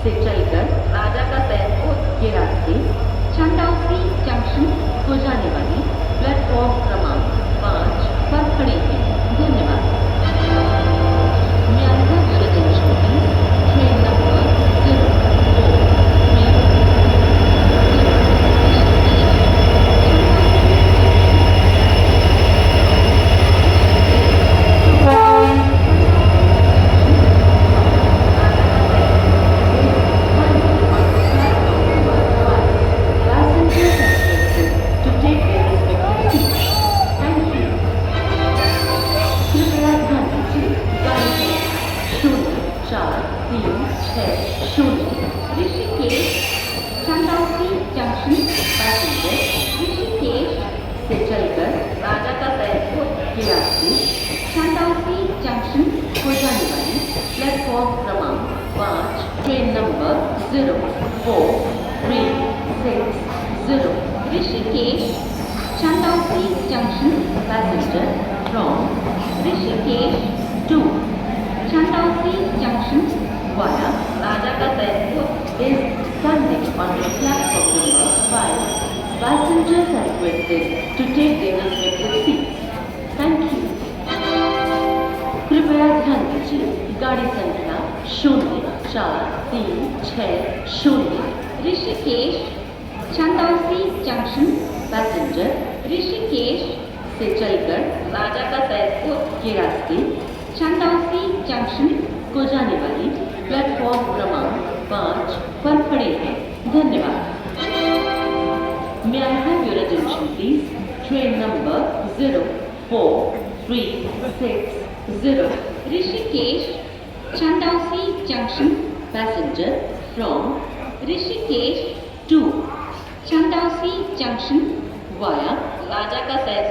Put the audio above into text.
से चलकर राजा का सैदपुर के रास्ते चंदौसी जंक्शन को जाने वाली प्लेटफॉर्म क्रमांक 5 पर खड़े हैं। धन्यवाद। May I have your attention, please? Train number 0430 Rishikesh Chandausi junction passenger Rishikesh से चलकर राजा का सैदपुर के रास्ते चंदौसी जंक्शन को जाने वाली प्लेटफॉर्म क्रमांक 5 train number 0436 Rishikesh Chandausi junction passenger from Rishikesh to Chandausi Junction via Raja Ka Saidpur is standing on the platform number 5. Passengers are requested to take their respective seats. Thank you. कृपया ध्यान दीजिए, गाड़ी संख्या 0436 ऋषिकेश चंदौसी जंक्शन पैसेंजर ऋषिकेश से चलकर राजा का सैदपुर के रास्ते चंदौसी जंक्शन को जाने वाली प्लेटफॉर्म क्रमांक 5 पर खड़े हैं। धन्यवाद। May I have your attention, please? Train number 0436 Rishikesh Chandausi junction passenger from Rishikesh to Chandausi Junction via Raja Ka Saidpur